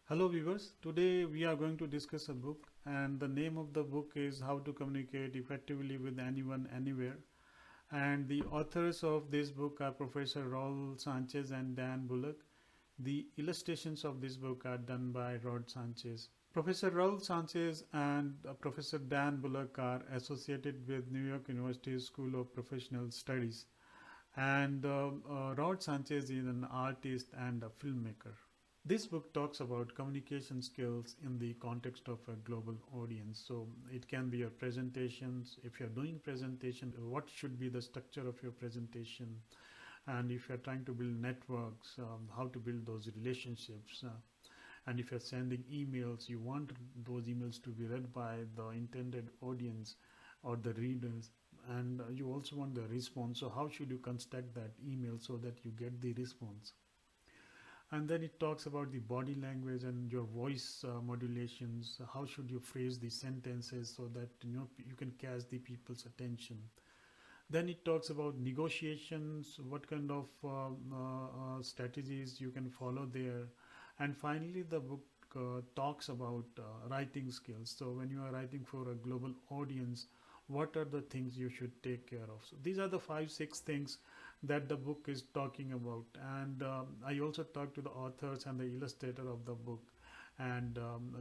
Hello viewers, today we are going to discuss a book and the name of the book is How to Communicate Effectively with Anyone, Anywhere. And the authors of this book are Professor Raul Sanchez and Dan Bullock. The illustrations of this book are done by Rod Sanchez. Professor Raul Sanchez and Professor Dan Bullock are associated with New York University School of Professional Studies. And Rod Sanchez is an artist and a filmmaker. This book talks about communication skills in the context of a global audience. So it can be your presentations. If you're doing presentation, what should be the structure of your presentation? And if you're trying to build networks, how to build those relationships. And if you're sending emails, you want those emails to be read by the intended audience or the readers. And you also want the response. So how should you construct that email so that you get the response? And then it talks about the body language and your voice modulations. How should you phrase the sentences so that you can catch the people's attention. Then it talks about negotiations, what kind of strategies you can follow there. And finally, the book talks about writing skills. So when you are writing for a global audience, what are the things you should take care of? So these are the 5-6 things that the book is talking about. And I also talked to the authors and the illustrator of the book, and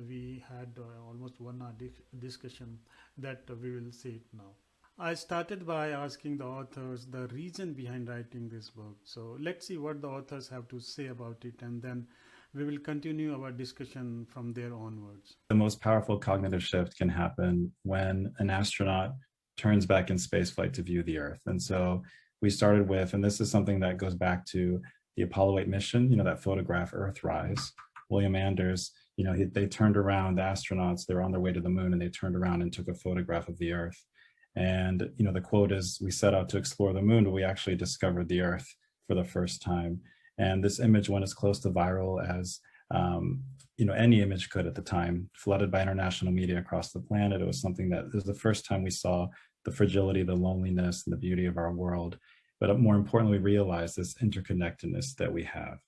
we had almost 1 hour discussion that we will see it now. I started by asking the authors the reason behind writing this book. So let's see what the authors have to say about it, and then we will continue our discussion from there onwards. The most powerful cognitive shift can happen when an astronaut turns back in spaceflight to view the Earth. And so we started with, and this is something that goes back to the Apollo 8 mission, that photograph Earthrise. William Anders, they turned around, the astronauts, they were on their way to the moon, and they turned around and took a photograph of the Earth. And, the quote is, we set out to explore the moon, but we actually discovered the Earth for the first time. And this image went as close to viral as, any image could at the time, flooded by international media across the planet. It was something that, it was the first time we saw the fragility, the loneliness, and the beauty of our world. But more importantly, we realized this interconnectedness that we have.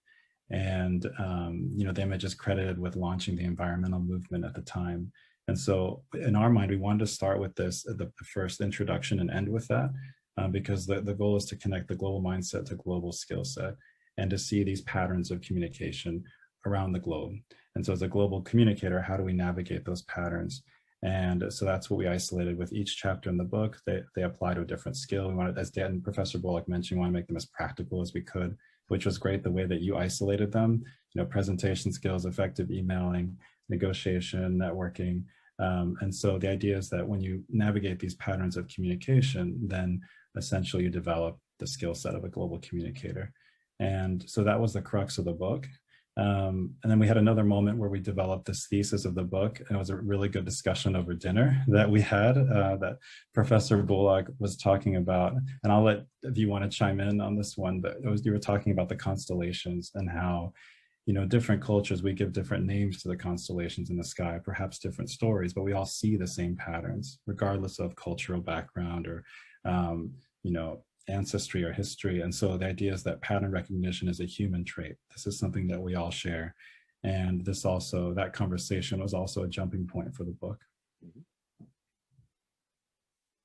And, the image is credited with launching the environmental movement at the time. And so in our mind, we wanted to start with this, the first introduction, and end with that, because the goal is to connect the global mindset to global skill set and to see these patterns of communication around the globe. And so as a global communicator, how do we navigate those patterns? And so that's what we isolated with each chapter in the book. They apply to a different skill. We wanted, as Dan and Professor Bullock mentioned, we want to make them as practical as we could, which was great the way that you isolated them, presentation skills, effective emailing, negotiation, networking. And so the idea is that when you navigate these patterns of communication, then essentially you develop the skill set of a global communicator. And so that was the crux of the book. And then we had another moment where we developed this thesis of the book, and it was a really good discussion over dinner that we had, that Professor Bullock was talking about. And I'll let, if you want to chime in on this one, but you were talking about the constellations and how, different cultures, we give different names to the constellations in the sky, perhaps different stories, but we all see the same patterns, regardless of cultural background or, ancestry or history. And so the idea is that pattern recognition is a human trait. This is something that we all share. And this also, that conversation was also a jumping point for the book.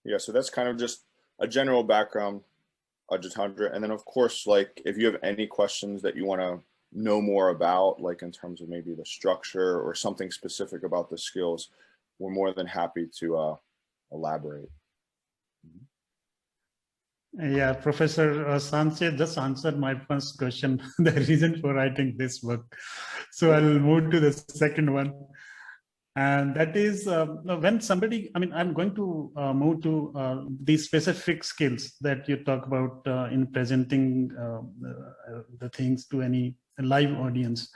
Yeah, so that's kind of just a general background, Jitendra. And then of course, like if you have any questions that you want to know more about, like in terms of maybe the structure or something specific about the skills, we're more than happy to elaborate. Yeah, Professor Sanchez just answered my first question, the reason for writing this book. So I'll move to the second one. And that is when somebody, I'm going to move to these specific skills that you talk about in presenting the things to any live audience.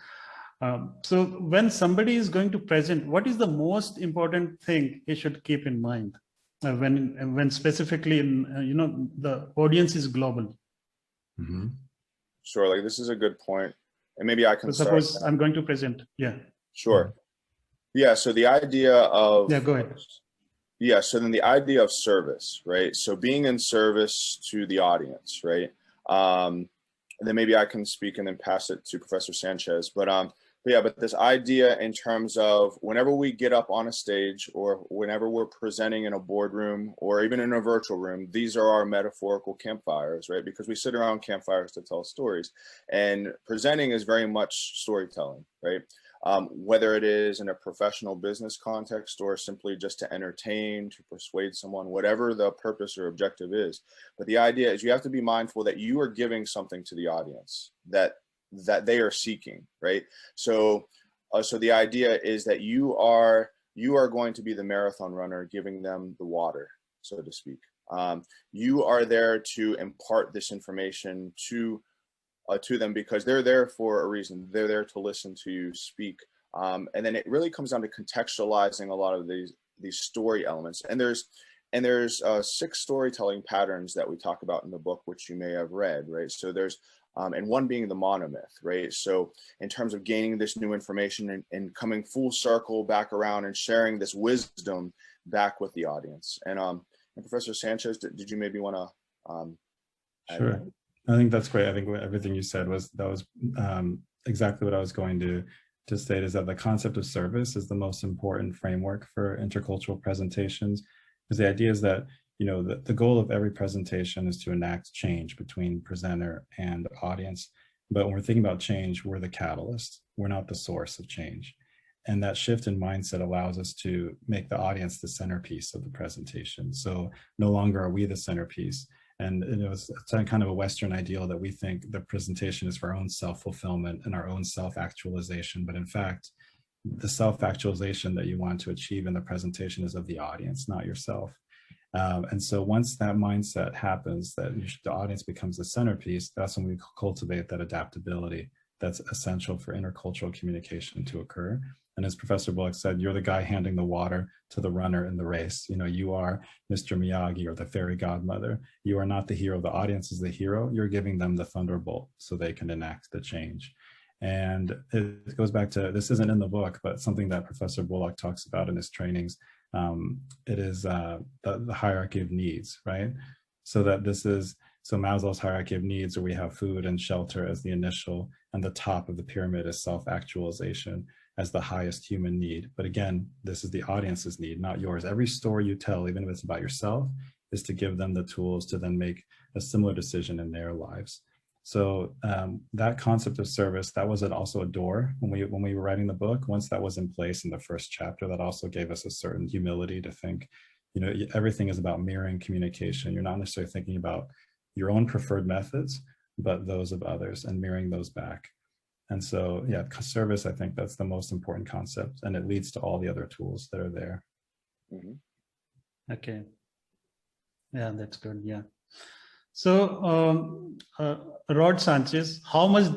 So when somebody is going to present, what is the most important thing he should keep in mind? When specifically the audience is global. Mm-hmm. Sure, like this is a good point, and maybe I can suppose I'm going to present. Yeah, sure. Yeah, so the idea of go ahead. Yeah, so then the idea of service, right? So being in service to the audience, right? And then maybe I can speak and then pass it to Professor Sanchez. But but this idea in terms of whenever we get up on a stage or whenever we're presenting in a boardroom or even in a virtual room, these are our metaphorical campfires, right? Because we sit around campfires to tell stories, and presenting is very much storytelling, right? Whether it is in a professional business context or simply just to entertain, to persuade someone, whatever the purpose or objective is. But the idea is you have to be mindful that you are giving something to the audience that they are seeking, right? So the idea is that you are going to be the marathon runner, giving them the water, so to speak. You are there to impart this information to them because they're there for a reason. They're there to listen to you speak. And then it really comes down to contextualizing a lot of these story elements. And there's 6 storytelling patterns that we talk about in the book, which you may have read, right? So there's and one being the monomyth, right? So in terms of gaining this new information and coming full circle back around and sharing this wisdom back with the audience. And Professor Sanchez, did you maybe want to? Sure. I think that's great. I think everything you said was exactly what I was going to state, is that the concept of service is the most important framework for intercultural presentations. Because the idea is that, you know, the goal of every presentation is to enact change between presenter and audience. But when we're thinking about change, we're the catalyst. We're not the source of change. And that shift in mindset allows us to make the audience the centerpiece of the presentation. So no longer are we the centerpiece. And it was kind of a Western ideal that we think the presentation is for our own self-fulfillment and our own self-actualization. But in fact, the self-actualization that you want to achieve in the presentation is of the audience, not yourself. And so once that mindset happens, that the audience becomes the centerpiece, that's when we cultivate that adaptability that's essential for intercultural communication to occur. And as Professor Bullock said, you're the guy handing the water to the runner in the race. You know, you are Mr. Miyagi or the fairy godmother. You are not the hero. The audience is the hero. You're giving them the thunderbolt so they can enact the change. And it goes back to, this isn't in the book, but something that Professor Bullock talks about in his trainings. It is the hierarchy of needs, right? So Maslow's hierarchy of needs, where we have food and shelter as the initial, and the top of the pyramid is self-actualization as the highest human need. But again, this is the audience's need, not yours. Every story you tell, even if it's about yourself, is to give them the tools to then make a similar decision in their lives. So that concept of service, that was also a door when we were writing the book. Once that was in place in the first chapter, that also gave us a certain humility to think, you know, everything is about mirroring communication. You're not necessarily thinking about your own preferred methods, but those of others, and mirroring those back. And so, yeah, service, I think that's the most important concept, and it leads to all the other tools that are there. Mm-hmm. Okay. Yeah, that's good. Yeah. So, Rod Sanchez, how much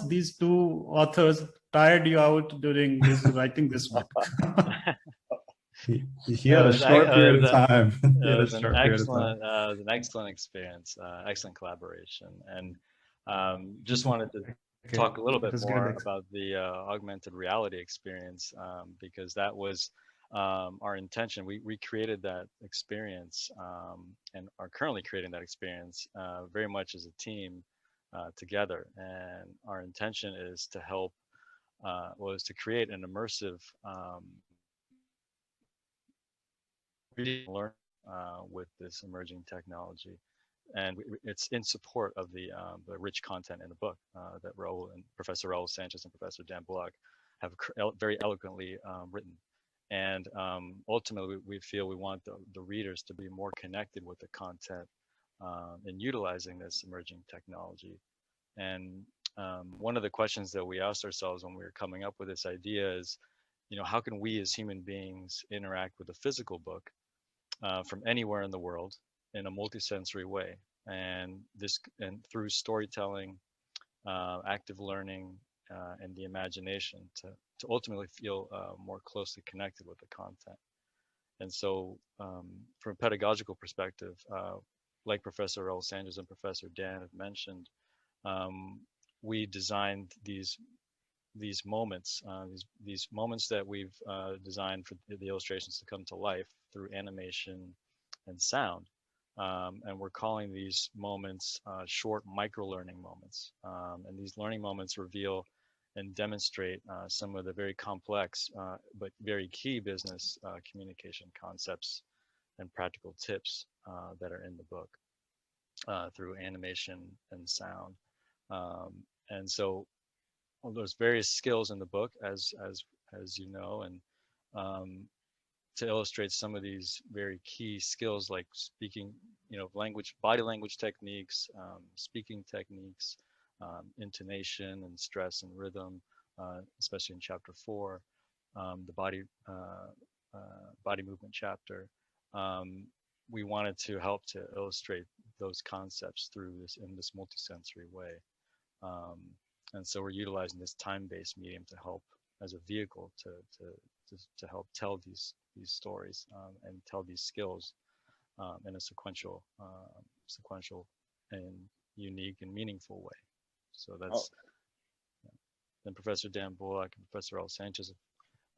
these two authors tired you out during writing this book? He had a short period of time. It was an excellent experience, excellent collaboration, and just wanted to talk a little bit more about the augmented reality experience, because that was our intention. We created that experience and are currently creating that experience very much as a team together. And our intention is to help, was to create an immersive learn with this emerging technology. And it's in support of the rich content in the book that Professor Raul Sanchez and Professor Dan Bullock have very eloquently written. And ultimately, we feel we want the readers to be more connected with the content in utilizing this emerging technology. And one of the questions that we asked ourselves when we were coming up with this idea is, you know, how can we as human beings interact with a physical book from anywhere in the world in a multisensory way, and through storytelling, active learning, and the imagination to ultimately feel more closely connected with the content. And so from a pedagogical perspective, like Professor Raul Sanchez and Professor Dan have mentioned, we designed these moments, these moments that we've designed for the illustrations to come to life through animation and sound. And we're calling these moments short micro-learning moments. And these learning moments reveal and demonstrate some of the very complex but very key business communication concepts and practical tips that are in the book through animation and sound. And so well, there's various skills in the book, as you know, and to illustrate some of these very key skills like speaking, language, body language techniques, speaking techniques, intonation and stress and rhythm, especially in chapter 4, the body movement chapter. We wanted to help to illustrate those concepts through this in this multisensory way. And so we're utilizing this time-based medium to help as a vehicle to help tell these stories and tell these skills in a sequential and unique and meaningful way. So that's then Professor Dan Bullock and Professor Raul Sanchez.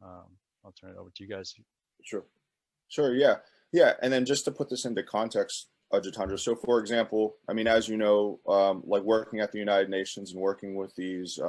I'll turn it over to you guys. Sure. Yeah. And then just to put this into context, Jitendra. So for example, I mean, as you know, like working at the United Nations and working with these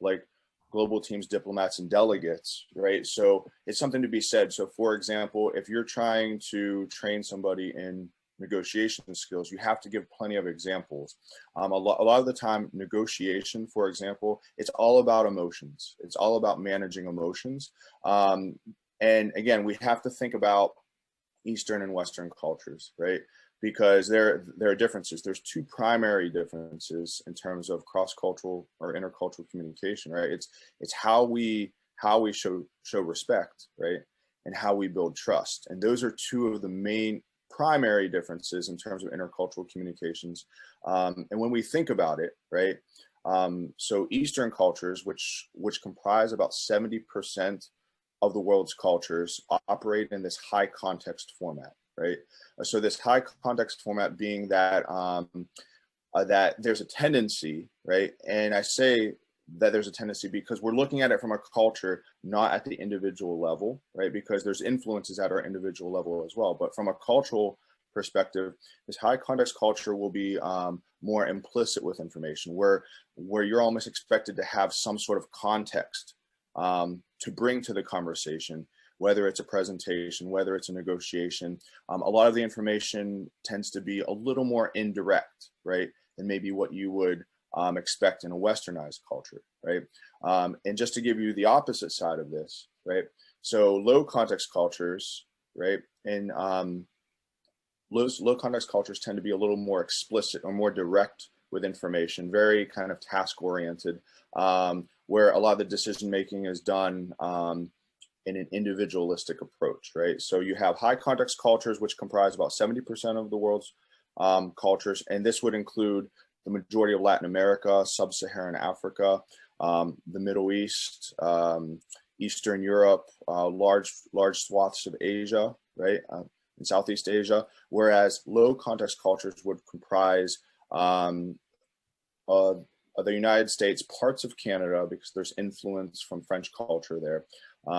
like global teams, diplomats and delegates, right? So it's something to be said. So for example, if you're trying to train somebody in negotiation skills, you have to give plenty of examples. A lot of the time, negotiation, for example, it's all about emotions. It's all about managing emotions. And again, we have to think about Eastern and Western cultures, right? Because there are differences. There's two primary differences in terms of cross-cultural or intercultural communication, right? It's how we show respect, right? And how we build trust. And those are two of the main primary differences in terms of intercultural communications. And when we think about it, right? So Eastern cultures, which comprise about 70% of the world's cultures, operate in this high context format, right? So this high context format being that that there's a tendency, right? And I say that there's a tendency because we're looking at it from a culture, not at the individual level, right? Because there's influences at our individual level as well. But from a cultural perspective, this high context culture will be more implicit with information, where you're almost expected to have some sort of context to bring to the conversation, whether it's a presentation, whether it's a negotiation. A lot of the information tends to be a little more indirect, right? Than maybe what you would expect in a westernized culture, right? And just to give you the opposite side of this, right? So low context cultures, right? And low context cultures tend to be a little more explicit or more direct with information, very kind of task oriented, where a lot of the decision making is done in an individualistic approach, right? So you have high context cultures, which comprise about 70% of the world's cultures, and this would include the majority of Latin America, sub-Saharan Africa, the Middle East, Eastern Europe, large swaths of Asia, right, in Southeast Asia, whereas low context cultures would comprise the United States, parts of Canada, because there's influence from French culture there.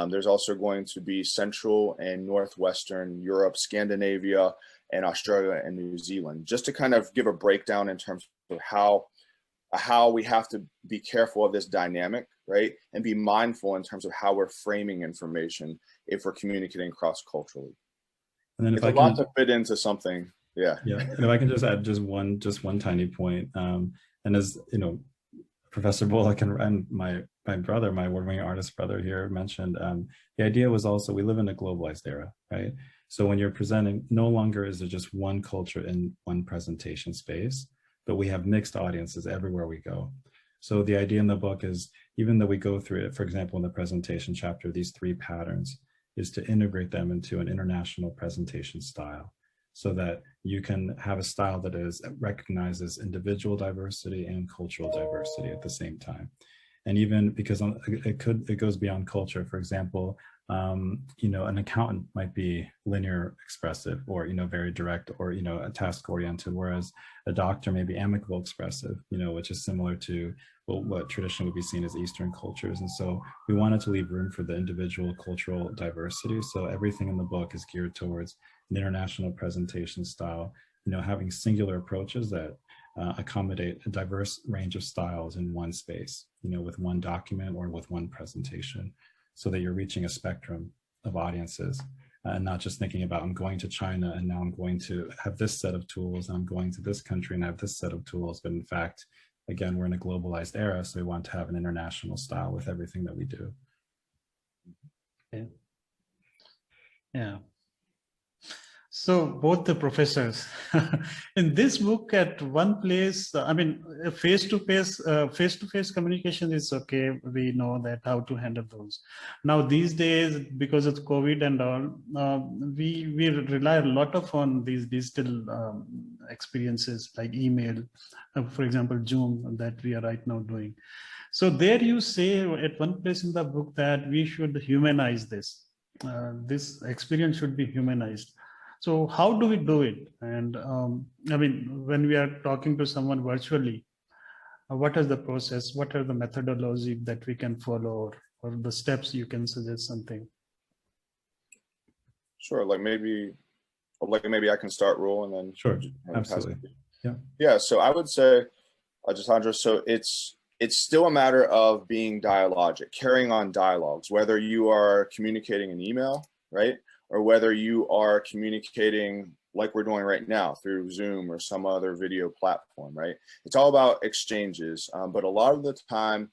There's also going to be Central and Northwestern Europe, Scandinavia, and Australia and New Zealand, just to kind of give a breakdown in terms of how we have to be careful of this dynamic, right? And be mindful in terms of how we're framing information if we're communicating cross-culturally. And then it's a lot to fit into something. Yeah. Yeah. And if I can just add just one tiny point. And as you know, Professor Bullock and my brother, my award-winning artist brother here mentioned, the idea was also we live in a globalized era, right? So when you're presenting, no longer is there just one culture in one presentation space, but we have mixed audiences everywhere we go. So the idea in the book is, even though we go through it, for example, in the presentation chapter, these 3 patterns, is to integrate them into an international presentation style, so that you can have a style that recognizes individual diversity and cultural diversity at the same time. And even because it goes beyond culture. For example, you know, an accountant might be linear expressive, or, you know, very direct, or, you know, a task oriented, whereas a doctor may be amicable expressive, you know, which is similar to what traditionally would be seen as Eastern cultures. And so we wanted to leave room for the individual cultural diversity. So everything in the book is geared towards an international presentation style, you know, having singular approaches that accommodate a diverse range of styles in one space, with one document or with one presentation, so that you're reaching a spectrum of audiences, and not just thinking about, I'm going to China and now I'm going to have this set of tools, and I'm going to this country and I have this set of tools. But in fact, again, we're in a globalized era, so we want to have an international style with everything that we do. Yeah. So both the professors in this book, at one place, I mean, face-to-face communication is okay. We know that how to handle those. Now these days, because of COVID and all, we rely a lot on these digital experiences like email, for example, Zoom that we are right now doing. So there you say at one place in the book that we should humanize this. This experience should be humanized. So how do we do it? And I mean, when we are talking to someone virtually, what is the process? What are the methodology that we can follow, or the steps you can suggest something? Sure. Like maybe I can start, Raul, and then Sure. Absolutely. Yeah. So I would say, Jitendra, so it's still a matter of being dialogic, carrying on dialogues, whether you are communicating an email, right? Or whether you are communicating like we're doing right now through Zoom or some other video platform, right? It's all about exchanges. But a lot of the time,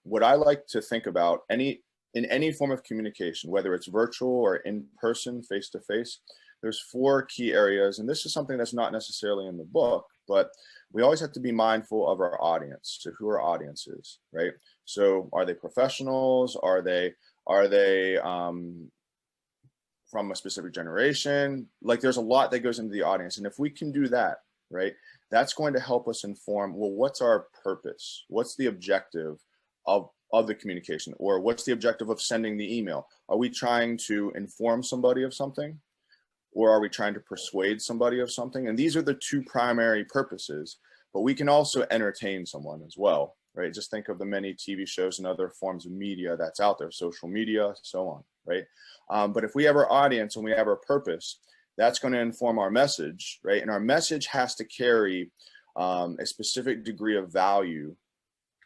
what I like to think about in any form of communication, whether it's virtual or in person, face to face, there's 4 key areas. And this is something that's not necessarily in the book, but we always have to be mindful of our audience. So who our audience is, right? So are they professionals? Are they from a specific generation? Like there's a lot that goes into the audience. And if we can do that, right, that's going to help us inform, well, what's our purpose? What's the objective of the communication? Or what's the objective of sending the email? Are we trying to inform somebody of something? Or are we trying to persuade somebody of something? And these are the 2 primary purposes, but we can also entertain someone as well, right? Just think of the many TV shows and other forms of media that's out there, social media, so on, right? But if we have our audience and we have our purpose, that's going to inform our message, right? And our message has to carry a specific degree of value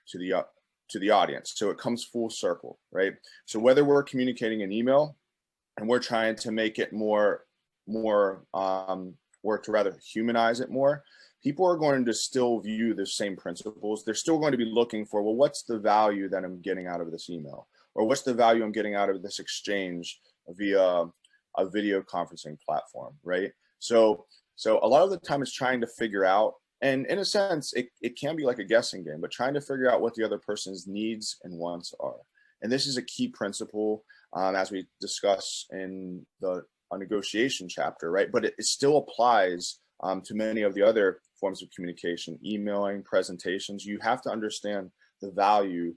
to the audience. So it comes full circle, right? So whether we're communicating an email and we're trying to make it more or to rather humanize it more, people are going to still view the same principles. They're still going to be looking for, well, what's the value that I'm getting out of this email? Or what's the value I'm getting out of this exchange via a video conferencing platform, right? So a lot of the time it's trying to figure out, and in a sense, it can be like a guessing game, but trying to figure out what the other person's needs and wants are. And this is a key principle as we discuss in a negotiation chapter, right? But it still applies to many of the other forms of communication, emailing, presentations. You have to understand the value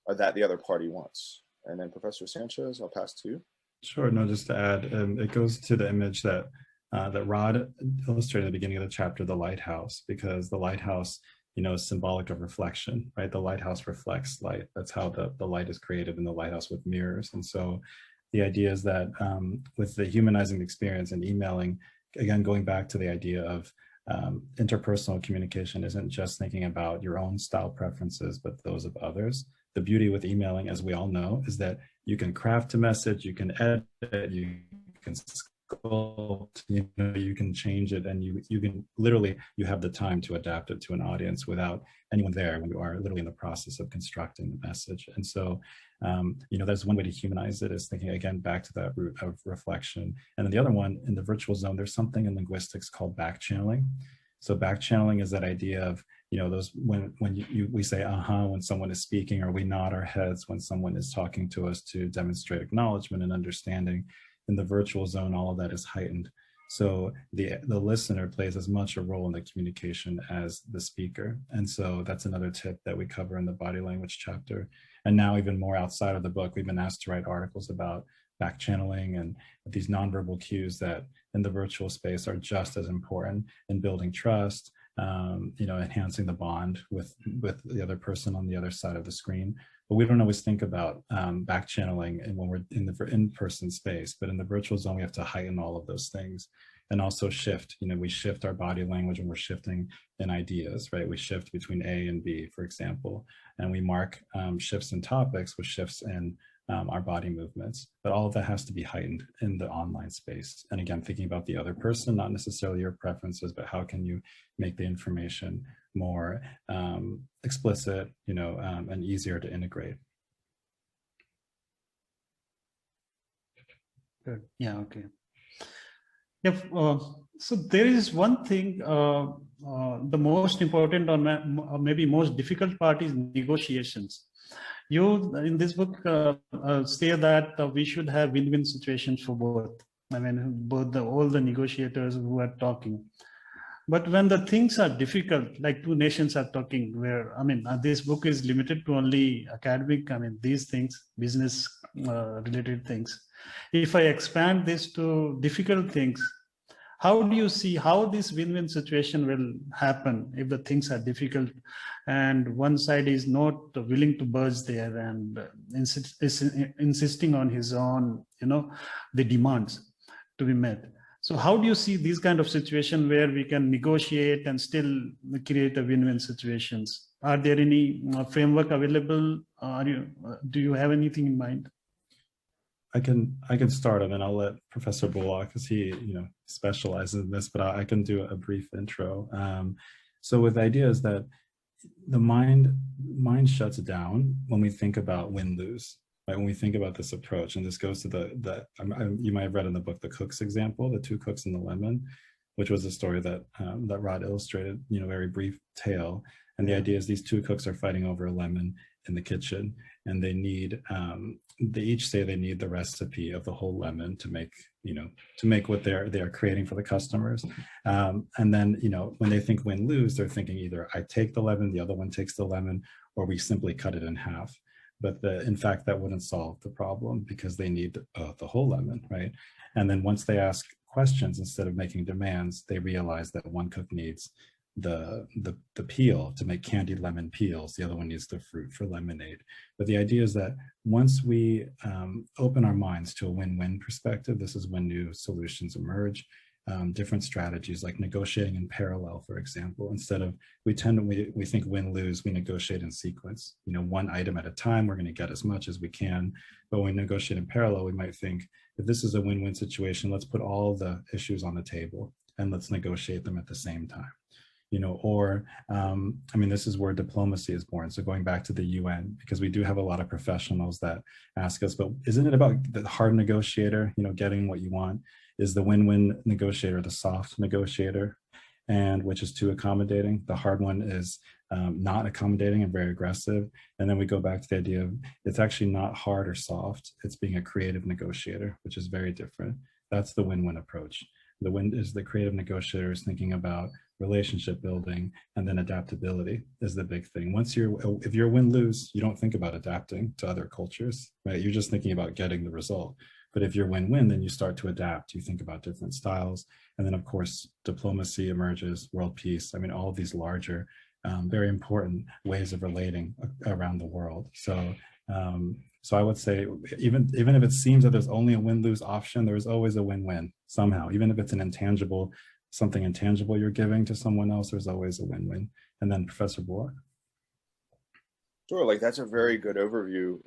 that the other party wants. And then Professor Sanchez, I'll pass to you. Sure. No, just to add, it goes to the image that Rod illustrated at the beginning of the chapter, the lighthouse, because the lighthouse, is symbolic of reflection, right? The lighthouse reflects light. That's how the light is created in the lighthouse with mirrors. And so the idea is that with the humanizing experience and emailing, again, going back to the idea of interpersonal communication isn't just thinking about your own style preferences, but those of others. The beauty with emailing, as we all know, is that you can craft a message, you can edit it, you can sculpt, you can change it, and you can literally, you have the time to adapt it to an audience without anyone there when you are literally in the process of constructing the message. And so, that's one way to humanize it, is thinking again back to that root of reflection. And then the other one, in the virtual zone, there's something in linguistics called back channeling. So back channeling is that idea of, those when we say when someone is speaking, or we nod our heads when someone is talking to us to demonstrate acknowledgement and understanding. In the virtual zone, all of that is heightened. So the listener plays as much a role in the communication as the speaker. And so that's another tip that we cover in the body language chapter. And now even more outside of the book, we've been asked to write articles about back channeling and these nonverbal cues that in the virtual space are just as important in building trust, enhancing the bond with the other person on the other side of the screen. But we don't always think about back channeling and when we're in the in-person space. But in the virtual zone, we have to heighten all of those things. and also shift. We shift our body language when we're shifting in ideas, right? We shift between A and B, for example, and we mark shifts in topics with shifts in our body movements. But all of that has to be heightened in the online space. And again, thinking about the other person, not necessarily your preferences, but how can you make the information more explicit, and easier to integrate. Good. Yeah. Okay. Yeah. So there is one thing. The most important or maybe most difficult part is negotiations. You in this book say that we should have win-win situations for both. I mean, both all the negotiators who are talking. But when the things are difficult, like two nations are talking, where, I mean, this book is limited to only academic, I mean, these things, business related things. If I expand this to difficult things, how do you see how this win-win situation will happen if the things are difficult and one side is not willing to budge there and insisting on his own, the demands to be met? So how do you see these kind of situation where we can negotiate and still create a win-win situations? Are there any framework available? Do you have anything in mind? I can start, and then I'll let Professor Bullock, because he specializes in this, but I can do a brief intro. So with ideas that the mind shuts down when we think about win-lose. Right, when we think about this approach, and this goes to you might have read in the book, the cooks example, the two cooks and the lemon, which was a story that Rod illustrated, very brief tale. And the idea is these two cooks are fighting over a lemon in the kitchen, and they need, they each say they need the recipe of the whole lemon to make what they are creating for the customers. And then, when they think win-lose, they're thinking either I take the lemon, the other one takes the lemon, or we simply cut it in half. But in fact, that wouldn't solve the problem because they need the whole lemon, right? And then once they ask questions instead of making demands, they realize that one cook needs the peel to make candied lemon peels. The other one needs the fruit for lemonade. But the idea is that once we open our minds to a win-win perspective, this is when new solutions emerge. Different strategies like negotiating in parallel, for example. Instead of, we think win-lose, we negotiate in sequence. One item at a time, we're going to get as much as we can. But when we negotiate in parallel, we might think, if this is a win-win situation, let's put all the issues on the table and let's negotiate them at the same time. This is where diplomacy is born. So going back to the UN, because we do have a lot of professionals that ask us, but isn't it about the hard negotiator, getting what you want? Is the win-win negotiator the soft negotiator, and which is too accommodating? The hard one is not accommodating and very aggressive. And then we go back to the idea of it's actually not hard or soft. It's being a creative negotiator, which is very different. That's the win-win approach. The win is the creative negotiator is thinking about relationship building, and then adaptability is the big thing. If you're win-lose, you don't think about adapting to other cultures, right? You're just thinking about getting the result. But if you're win-win, then you start to adapt. You think about different styles. And then, of course, diplomacy emerges, world peace. All of these larger, very important ways of relating around the world. So I would say, even if it seems that there's only a win-lose option, there's always a win-win somehow. Even if it's something intangible you're giving to someone else, there's always a win-win. And then Professor Bullock. Sure, that's a very good overview.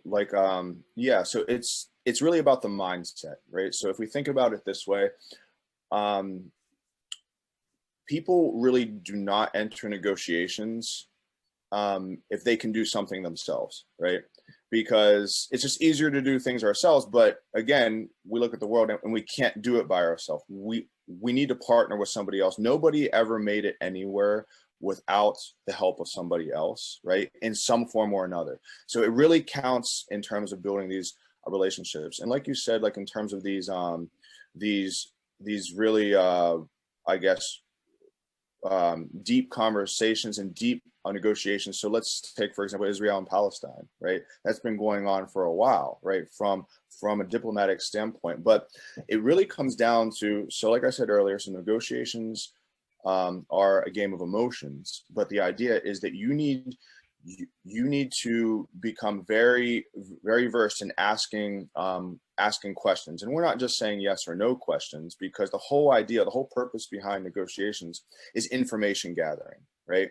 So it's really about the mindset, right? So if we think about it this way, people really do not enter negotiations if they can do something themselves, right? Because it's just easier to do things ourselves. But again, we look at the world and we can't do it by ourselves. We need to partner with somebody else. Nobody ever made it anywhere without the help of somebody else, right? In some form or another. So it really counts in terms of building these relationships. And like you said, in terms of these really, deep conversations and deep negotiations. So let's take, for example, Israel and Palestine, right? That's been going on for a while, right? From a diplomatic standpoint, but it really comes down to, so like I said earlier, so negotiations are a game of emotions, but the idea is that you need you need to become very, very versed in asking questions. And we're not just saying yes or no questions, because the whole idea, the whole purpose behind negotiations is information gathering, right?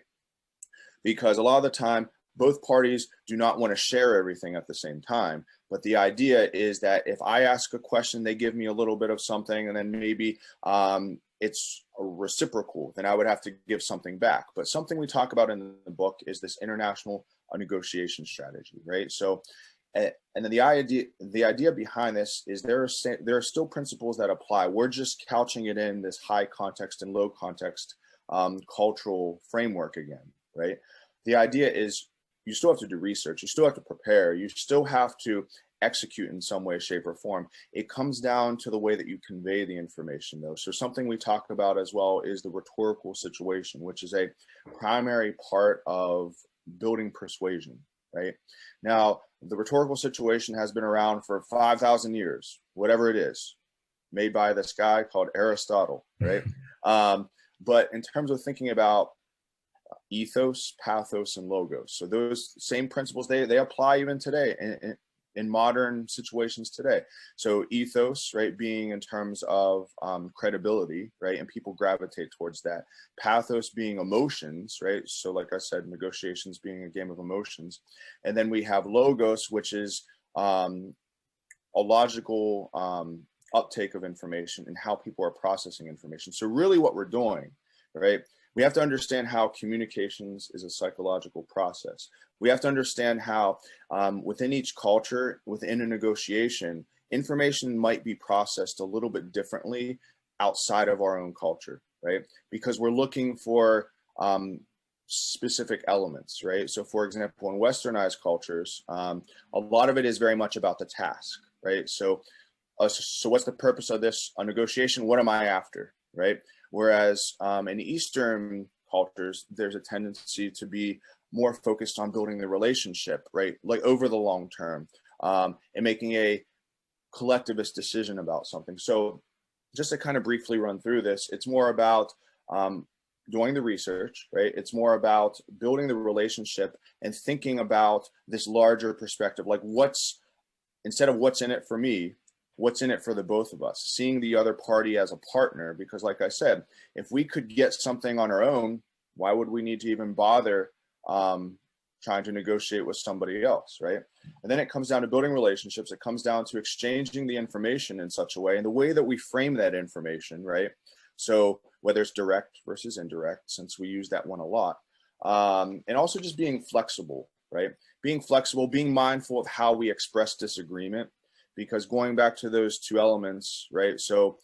Because a lot of the time, both parties do not want to share everything at the same time. But the idea is that if I ask a question, they give me a little bit of something, and then maybe it's reciprocal, then I would have to give something back. But something we talk about in the book is this international negotiation strategy, right? So, and then the idea behind this is there are still principles that apply. We're just couching it in this high context and low context cultural framework again, right? The idea is you still have to do research, you still have to prepare, you still have to execute in some way, shape, or form. It comes down to the way that you convey the information, though. So something we talk about as well is the rhetorical situation, which is a primary part of building persuasion, right? Now, the rhetorical situation has been around for 5,000 years, whatever it is, made by this guy called Aristotle, right? But in terms of thinking about ethos, pathos, and logos, so those same principles, they apply even today in modern situations today. So ethos, right, being in terms of credibility, right, and people gravitate towards that. Pathos being emotions, right, so like I said, negotiations being a game of emotions. And then we have logos, which is a logical uptake of information and how people are processing information. So really what we're doing, right, we have to understand how communications is a psychological process. We have to understand how within each culture, within a negotiation, information might be processed a little bit differently outside of our own culture, right? Because we're looking for specific elements, right? So for example, in westernized cultures, a lot of it is very much about the task, right? So what's the purpose of this negotiation? What am I after, right? Whereas in Eastern cultures, there's a tendency to be more focused on building the relationship, right? Like over the long term, and making a collectivist decision about something. So just to kind of briefly run through this, it's more about doing the research, right? It's more about building the relationship and thinking about this larger perspective, like instead of what's in it for me, what's in it for the both of us, seeing the other party as a partner. Because like I said, if we could get something on our own, why would we need to even bother trying to negotiate with somebody else, right? And then it comes down to building relationships. It comes down to exchanging the information in such a way, and the way that we frame that information, right? So whether it's direct versus indirect, since we use that one a lot, and also just being flexible, right? Being flexible, being mindful of how we express disagreement. Because going back to those two elements, right? So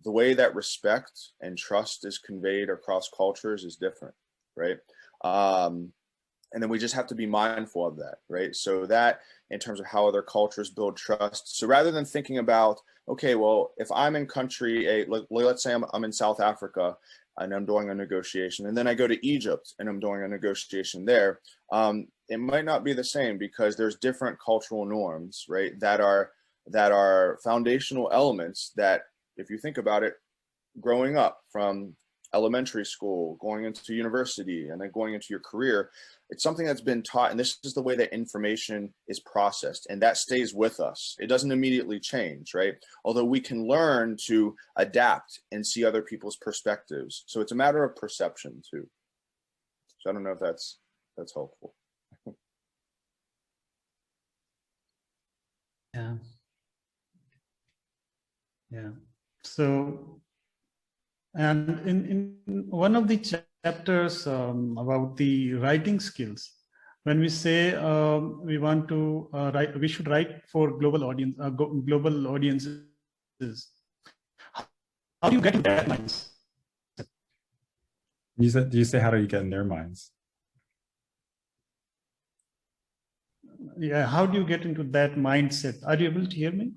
the way that respect and trust is conveyed across cultures is different, right? And then we just have to be mindful of that, right? So that in terms of how other cultures build trust. So rather than thinking about, okay, well, if I'm in country A, let's say I'm in South Africa and I'm doing a negotiation, and then I go to Egypt and I'm doing a negotiation there, it might not be the same, because there's different cultural norms, right? That are foundational elements that, if you think about it, growing up from elementary school, going into university, and then going into your career, it's something that's been taught, and this is the way that information is processed, and that stays with us. It doesn't immediately change, right? Although we can learn to adapt and see other people's perspectives. So it's a matter of perception too. So I don't know if that's helpful. Yeah. Yeah. So, and in one of the chapters about the writing skills, when we say we want to write, we should write for global audiences. How do you get in their minds? Do you say how do you get in their minds? Yeah, how do you get into that mindset? Are you able to hear me?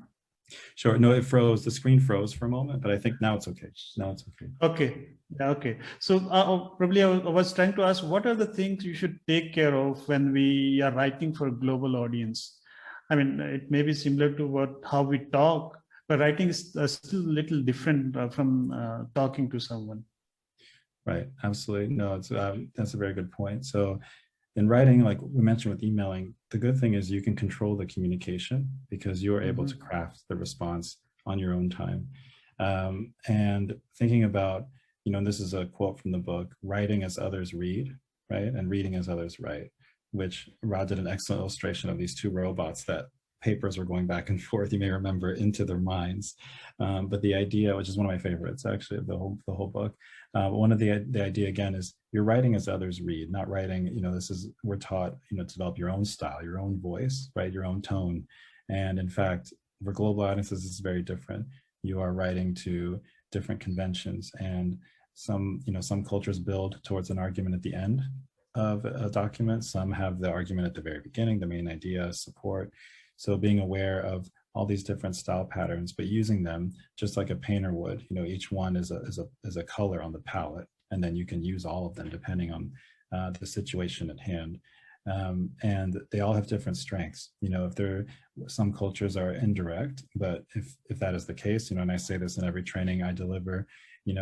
Sure. No, it froze. The screen froze for a moment, but I think now it's okay. Now it's okay. Okay. Yeah, okay. So probably I was trying to ask, what are the things you should take care of when we are writing for a global audience? I mean, it may be similar to how we talk, but writing is still a little different from talking to someone. Right. Absolutely. No, that's a very good point. So in writing, like we mentioned with emailing, the good thing is you can control the communication because you are able to craft the response on your own time. And thinking about, and this is a quote from the book, writing as others read, right? And reading as others write, which Rod did an excellent illustration of these two robots that papers were going back and forth, you may remember, into their minds. But the idea, which is one of my favorites actually, of the whole book, one of the idea again is you're writing as others read, not writing, we're taught, to develop your own style, your own voice, right? Your own tone. And in fact, for global audiences, it's very different. You are writing to different conventions, and some cultures build towards an argument at the end of a document. Some have the argument at the very beginning, the main idea, support. So being aware of all these different style patterns, but using them just like a painter would, each one is a color on the palette, and then you can use all of them depending on the situation at hand. And they all have different strengths. If some cultures are indirect, but if that is the case, and I say this in every training I deliver,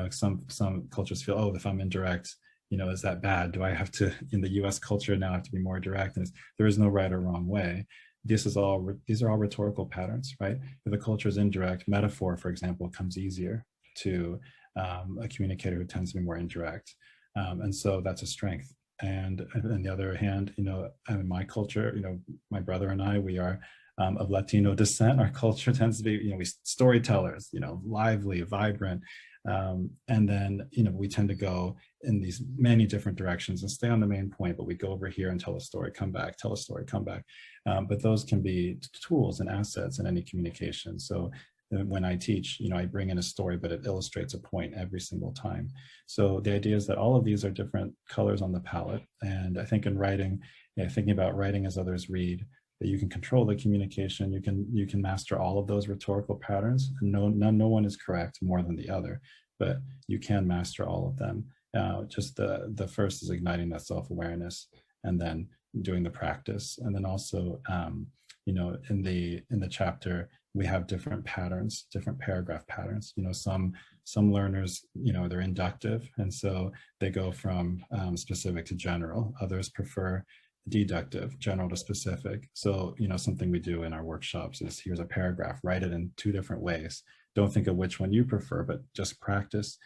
some cultures feel, oh, if I'm indirect, is that bad? Do I have to, in the US culture now, have to be more direct? And there is no right or wrong way. These are all rhetorical patterns, right? If a culture is indirect, metaphor, for example, comes easier to a communicator who tends to be more indirect. And so that's a strength. And on the other hand, in my culture, my brother and I, we are of Latino descent. Our culture tends to be, we storytellers, lively, vibrant. And then, we tend to go in these many different directions and stay on the main point, but we go over here and tell a story, come back, tell a story, come back. But those can be tools and assets in any communication. So when I teach, I bring in a story, but it illustrates a point every single time. So the idea is that all of these are different colors on the palette. And I think in writing, thinking about writing as others read, that you can control the communication, you can master all of those rhetorical patterns. No one is correct more than the other, but you can master all of them. Just the first is igniting that self-awareness, and then doing the practice. And then also, in the chapter, we have different patterns, different paragraph patterns. Some learners, they're inductive, and so they go from specific to general. Others prefer deductive, general to specific. So, something we do in our workshops is, here's a paragraph, write it in 2 different ways. Don't think of which one you prefer, but just practice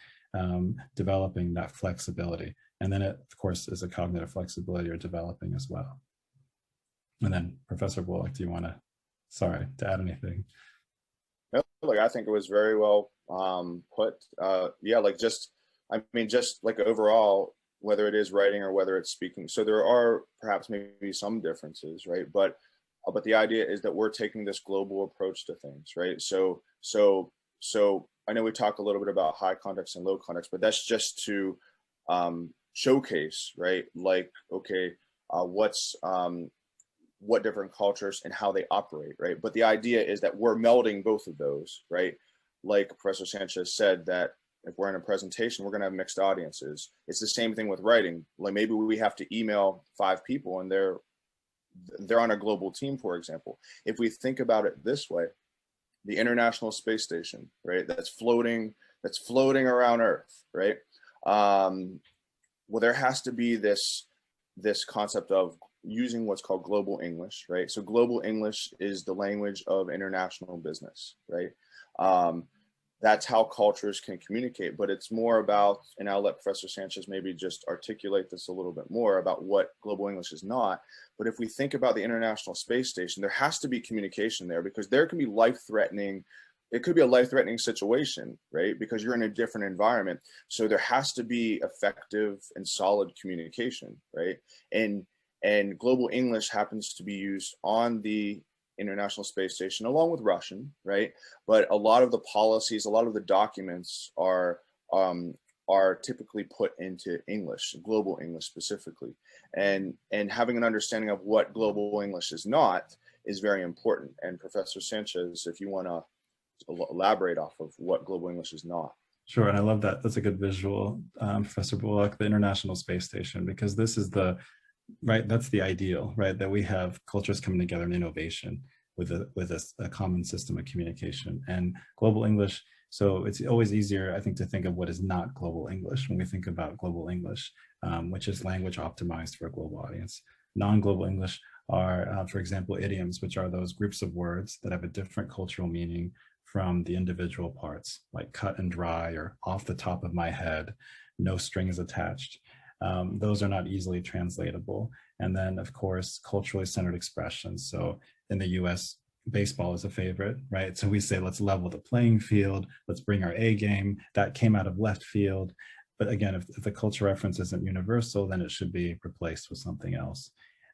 developing that flexibility. And then it, of course, is a cognitive flexibility you're developing as well. And then Professor Bullock, do you want to, to add anything? No, I think it was very well put. Just overall, whether it is writing or whether it's speaking. So there are perhaps maybe some differences, right? But the idea is that we're taking this global approach to things, right? So I know we talk a little bit about high context and low context, but that's just to showcase, right? Like, okay, what different cultures and how they operate, right? But the idea is that we're melding both of those, right? Like Professor Sanchez said, that if we're in a presentation, we're going to have mixed audiences. It's the same thing with writing. Like maybe we have to email 5 people and they're on a global team, for example. If we think about it this way, the International Space Station, right? That's floating around Earth, right? Well, there has to be this concept of using what's called global English, right? So global English is the language of international business, right? That's how cultures can communicate, but it's more about, and I'll let Professor Sanchez maybe just articulate this a little bit more about what global English is not. But if we think about the International Space Station, there has to be communication there, because there can be it could be a life-threatening situation, right? Because you're in a different environment. So there has to be effective and solid communication, right? And global English happens to be used on the International Space Station along with Russian, right? But a lot of the policies, a lot of the documents are typically put into English, global English specifically. And having an understanding of what global English is not is very important. And Professor Sanchez, if you want to elaborate off of what global English is not. Sure, and I love that. That's a good visual, Professor Bullock, the International Space Station, because this is that's the ideal, right? That we have cultures coming together in innovation with a common system of communication. And global English, so it's always easier, I think, to think of what is not global English when we think about global English, which is language optimized for a global audience. Non-global English are, for example, idioms, which are those groups of words that have a different cultural meaning from the individual parts, like cut and dry or off the top of my head, no strings attached. Those are not easily translatable. And then, of course, culturally centered expressions. So in the US, baseball is a favorite, right? So we say, let's level the playing field, let's bring our A game. That came out of left field. But again, if the culture reference isn't universal, then it should be replaced with something else.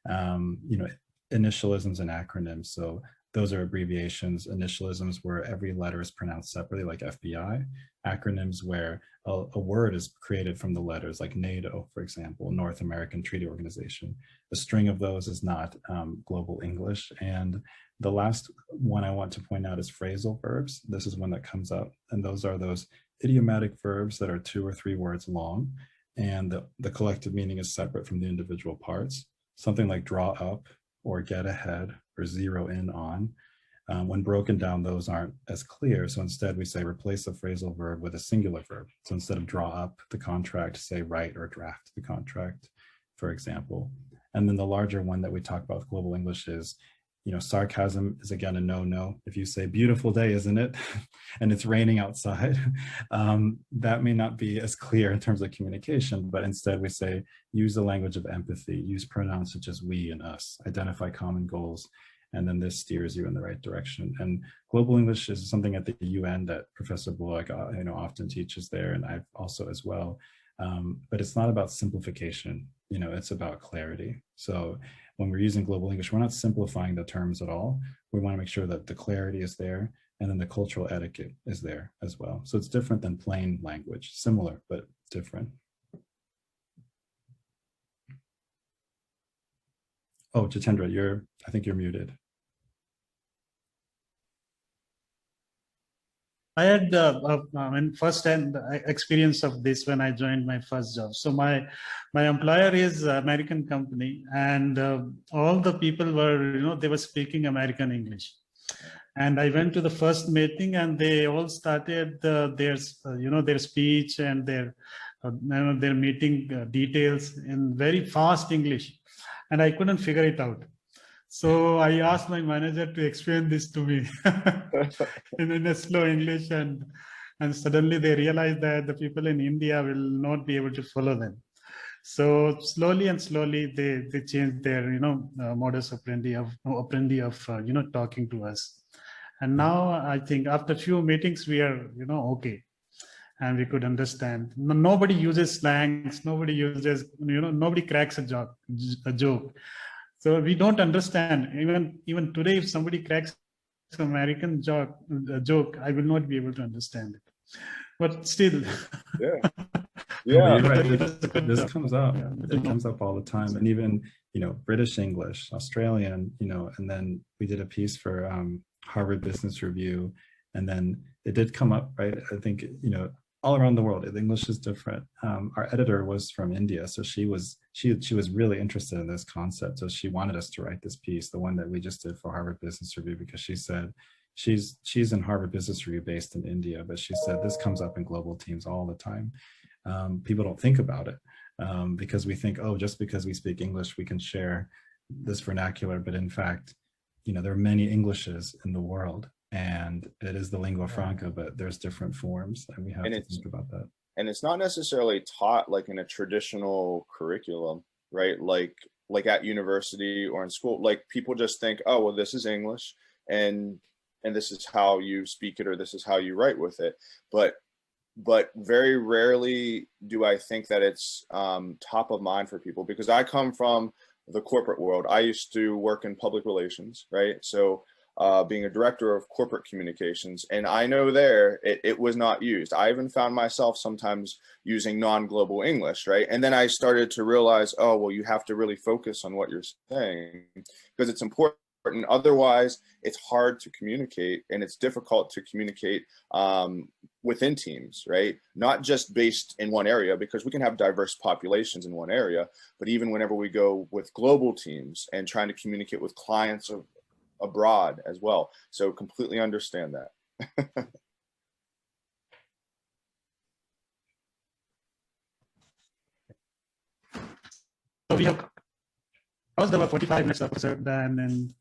You know, initialisms and acronyms. So those are abbreviations. Initialisms where every letter is pronounced separately, like FBI. Acronyms where a word is created from the letters, like NATO, for example, North American Treaty Organization. The string of those is not global English. And the last one I want to point out is phrasal verbs. This is one that comes up, and those are those idiomatic verbs that are 2 or 3 words long, and the collective meaning is separate from the individual parts. Something like draw up or get ahead or zero in on. When broken down, those aren't as clear. So instead we say replace a phrasal verb with a singular verb. So instead of draw up the contract, say write or draft the contract, for example. And then the larger one that we talk about with global English is, you know, sarcasm is again a no-no. If you say beautiful day, isn't it? And it's raining outside, that may not be as clear in terms of communication, but instead we say use the language of empathy, use pronouns such as we and us, identify common goals, and then this steers you in the right direction. And global English is something at the UN that Professor Bullock often teaches there, and I've also as well. But it's not about simplification, you know, it's about clarity. So when we're using global English, we're not simplifying the terms at all. We want to make sure that the clarity is there, and then the cultural etiquette is there as well. So it's different than plain language, similar, but different. Oh, Jitendra, I think you're muted. I had first-hand experience of this when I joined my first job. So my employer is an American company, and all the people were, they were speaking American English. And I went to the first meeting, and they all started their speech and their meeting details in very fast English, and I couldn't figure it out. So I asked my manager to explain this to me in a slow English, and suddenly they realized that the people in India will not be able to follow them. So slowly they changed their modus operandi of talking to us. And now I think after a few meetings we are okay, and we could understand. Nobody uses slangs. Nobody uses nobody cracks a joke. So we don't understand. Even today, if somebody cracks an American joke, I will not be able to understand it. But still, yeah. You're right. This comes up. It comes up all the time, and even British English, Australian, and then we did a piece for Harvard Business Review, and then it did come up, right? I think all around the world, English is different. Our editor was from India, so she was really interested in this concept. So she wanted us to write this piece, the one that we just did for Harvard Business Review, because she said she's in Harvard Business Review based in India, but she said this comes up in global teams all the time. People don't think about it because we think, oh, just because we speak English, we can share this vernacular. But in fact, there are many Englishes in the world, and it is the lingua franca, but there's different forms, and we have to think about that. And it's not necessarily taught like in a traditional curriculum, right? Like at university or in school, like people just think, oh, well, this is English, and this is how you speak it, or this is how you write with it. But very rarely do I think that it's top of mind for people, because I come from the corporate world. I used to work in public relations, right? So being a director of corporate communications, and I know there it was not used. I even found myself sometimes using non-global English, right? And then I started to realize, oh, well, you have to really focus on what you're saying because it's important. Otherwise, it's hard to communicate, and it's difficult to communicate within teams, right? Not just based in one area, because we can have diverse populations in one area, but even whenever we go with global teams and trying to communicate with clients abroad as well. So completely understand that. So we have I was there about 45 minutes after Dan and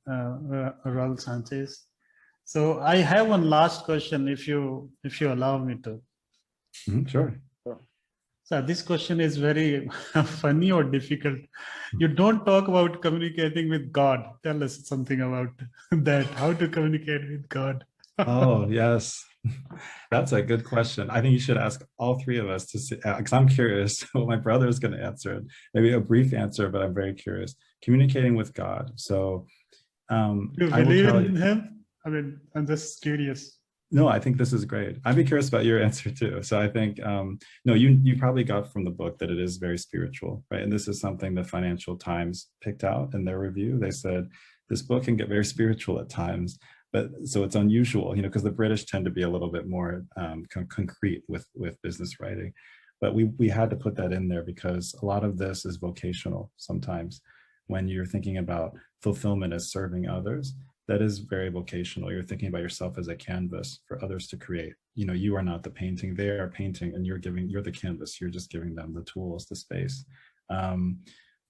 Raul Sanchez. So I have one last question, if you allow me to. Sure. So this question is very funny or difficult. You don't talk about communicating with God. Tell us something about that. How to communicate with God? Oh, yes. That's a good question. I think you should ask all three of us to see, because I'm curious what my brother is going to answer. Maybe a brief answer, but I'm very curious. Communicating with God. So Do you I will believe tell in you. him? I mean, I'm just curious. No, I think this is great. I'd be curious about your answer too. So I think, no, you probably got from the book that it is very spiritual, right? And this is something the Financial Times picked out in their review. They said this book can get very spiritual at times, but so it's unusual, because the British tend to be a little bit more concrete with business writing. But we had to put that in there because a lot of this is vocational sometimes. When you're thinking about fulfillment as serving others, that is very vocational. You're thinking about yourself as a canvas for others to create. You are not the painting, they are painting, and you're the canvas. You're just giving them the tools, the space.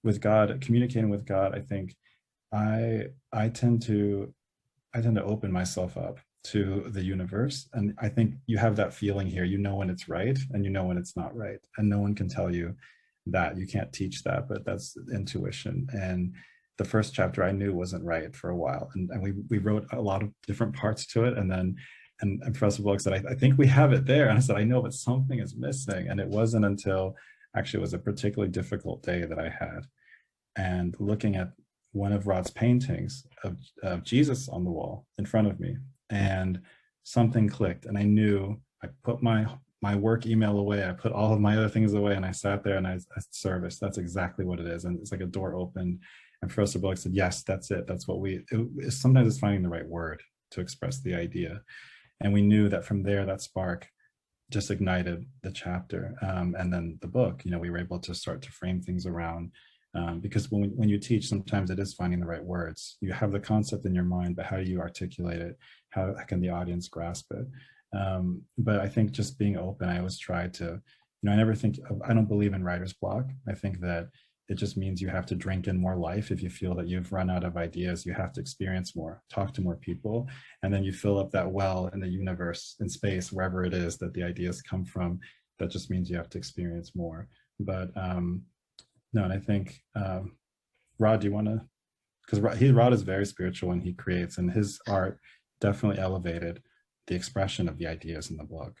With God, communicating with God, I think I tend to open myself up to the universe. And I think you have that feeling here. You know when it's right and you know when it's not right. And no one can tell you that. You can't teach that, but that's intuition. And the first chapter I knew wasn't right for a while. And we wrote a lot of different parts to it. And Professor Bullock said, I think we have it there. And I said, I know, but something is missing. And it wasn't until actually it was a particularly difficult day that I had. And looking at one of Rod's paintings of Jesus on the wall in front of me, and something clicked. And I knew I put my work email away. I put all of my other things away and I sat there and I serviced. That's exactly what it is. And it's like a door opened. And Professor Bullock said, yes, that's it. That's what sometimes it's finding the right word to express the idea. And we knew that from there, that spark just ignited the chapter. And then the book, we were able to start to frame things around, because when you teach, sometimes it is finding the right words. You have the concept in your mind, but how do you articulate it? How can the audience grasp it? But I think just being open, I always try to, I don't believe in writer's block. I think that it just means you have to drink in more life. If you feel that you've run out of ideas, you have to experience more, talk to more people, and then you fill up that well in the universe, in space, wherever it is that the ideas come from. That just means you have to experience more. But no, and I think, Rod, do you want to, because Rod is very spiritual when he creates, and his art definitely elevated the expression of the ideas in the book.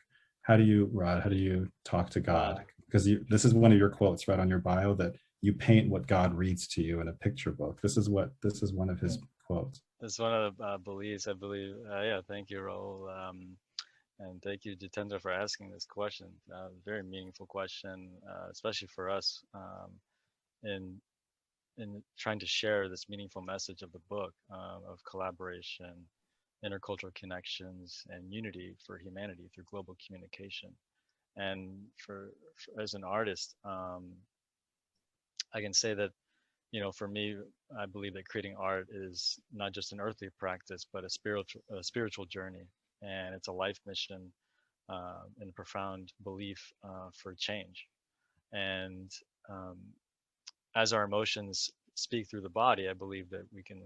Rod, how do you talk to God? Because this is one of your quotes right on your bio, that you paint what God reads to you in a picture book. This is one of his quotes. That's one of the beliefs, I believe. Yeah, thank you, Raul. And thank you, Jitendra, for asking this question. Very meaningful question, especially for us in trying to share this meaningful message of the book, of collaboration, intercultural connections, and unity for humanity through global communication. And for as an artist, I can say that, for me, I believe that creating art is not just an earthly practice, but a spiritual journey, and it's a life mission, and a profound belief for change. And as our emotions speak through the body, I believe that we can,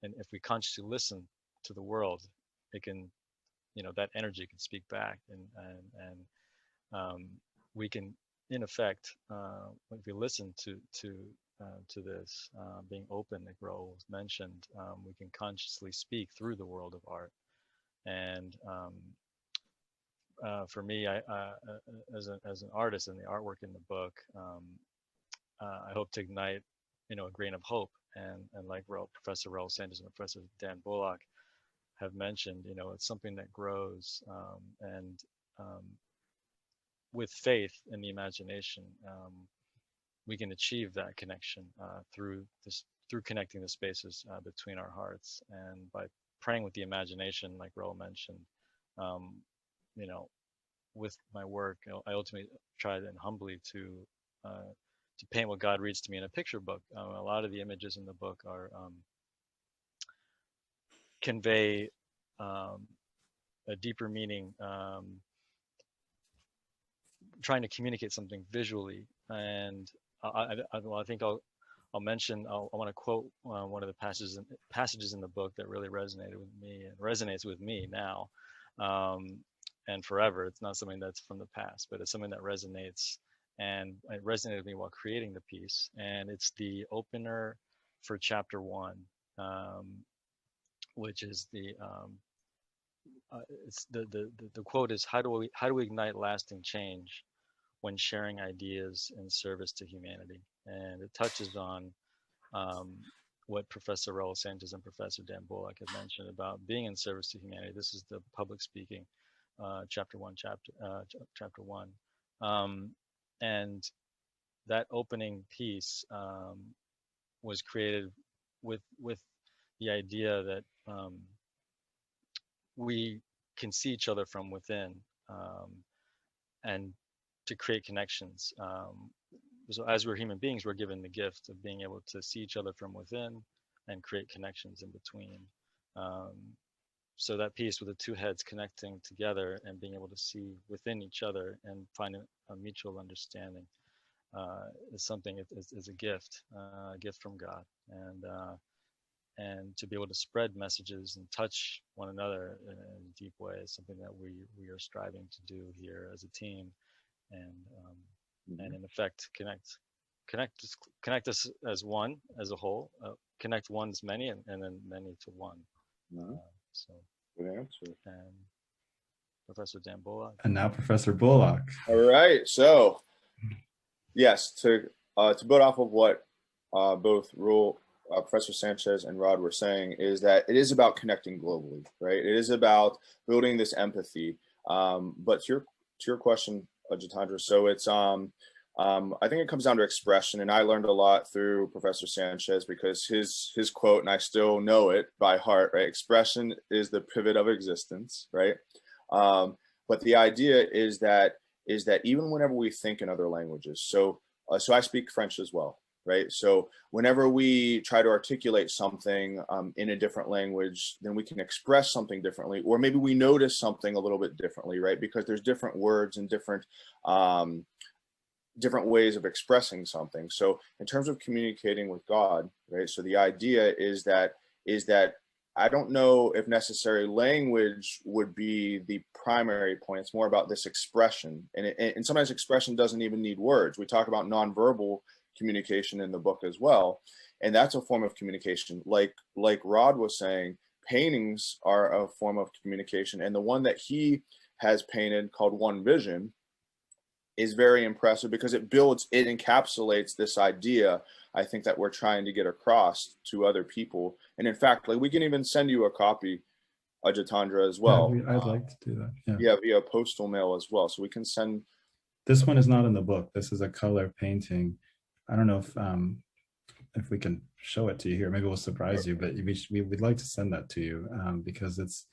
and if we consciously listen to the world, it can, that energy can speak back, and we can, in effect, if we listen to this, being open, like Raul mentioned, we can consciously speak through the world of art. And for me, I as an artist, and the artwork in the book, I hope to ignite, a grain of hope. And like Professor Raul Sanchez and Professor Dan Bullock have mentioned, it's something that grows, and with faith in the imagination, we can achieve that connection through connecting the spaces between our hearts, and by praying with the imagination, like Raul mentioned. With my work, I ultimately try and humbly to paint what God reads to me in a picture book. A lot of the images in the book are convey a deeper meaning, trying to communicate something visually. And I think I want to quote one of the passages in the book that really resonated with me and resonates with me now, and forever. It's not something that's from the past, but it's something that resonates, and it resonated with me while creating the piece. And it's the opener for chapter 1, which is it's the quote is, how do we ignite lasting change when sharing ideas in service to humanity? And it touches on what Professor Raul Sanchez and Professor Dan Bullock had mentioned about being in service to humanity. This is the public speaking, chapter 1, and that opening piece was created with the idea that we can see each other from within, and to create connections. So as we're human beings, we're given the gift of being able to see each other from within and create connections in between. So that piece with the two heads connecting together and being able to see within each other and finding a mutual understanding is something, is a gift from God. And to be able to spread messages and touch one another in a deep way is something that we are striving to do here as a team, and in effect connect us as one, as a whole, connect one as many, and then many to one. So good answer. And Professor Dan Bullock. And now Professor Bullock. All right, so yes, to build off of what both Professor Sanchez and Rod were saying, is that it is about connecting globally, right? It is about building this empathy. But to your question, Jitendra, so it's I think it comes down to expression, and I learned a lot through Professor Sanchez, because his quote, and I still know it by heart, right? Expression is the pivot of existence, right? But the idea is that even whenever we think in other languages, so I speak French as well, right? So whenever we try to articulate something in a different language, then we can express something differently, or maybe we notice something a little bit differently, right? Because there's different words and different ways of expressing something. So in terms of communicating with God, right? So the idea is that I don't know if necessary language would be the primary point. It's more about this expression, and sometimes expression doesn't even need words. We talk about nonverbal communication in the book as well, and that's a form of communication. Like Rod was saying, paintings are a form of communication, and the one that he has painted called One Vision is very impressive, because it encapsulates this idea, I think, that we're trying to get across to other people. And in fact, like, we can even send you a copy, Jitendra, as well. Yeah, I'd like to do that. Yeah, via postal mail as well. So we can send. This one is not in the book. This is a color painting. I don't know if we can show it to you here. Maybe we'll surprise you, but we'd like to send that to you, because it's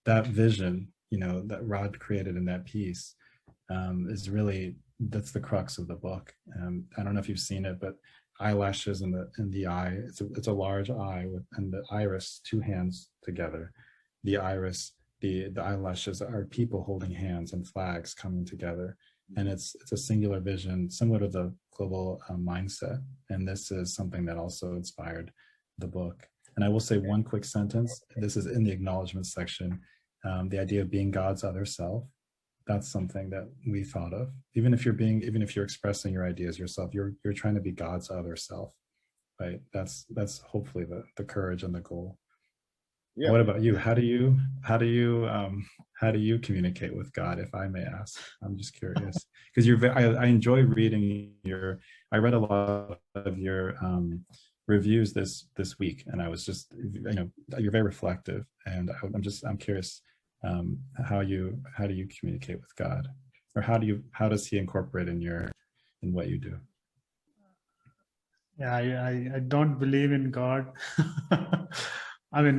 that vision, that Rod created in that piece. Is really, that's the crux of the book. I don't know if you've seen it, but eyelashes in the eye. It's a large eye and the iris, two hands together. The iris, the eyelashes are people holding hands and flags coming together, and it's a singular vision, similar to the global mindset. And this is something that also inspired the book. And I will say one quick sentence. This is in the acknowledgement section. The idea of being God's other self. That's something that we thought of. Even if you're expressing your ideas yourself, you're trying to be God's other self, right? That's hopefully the courage and the goal. Yeah. What about you? How do you communicate with God, if I may ask? I'm just curious, because I enjoy reading I read a lot of your reviews this week, and I was just, you're very reflective, and I'm curious. How do you communicate with God, or how does he incorporate in what you do? Yeah, I don't believe in God. I mean,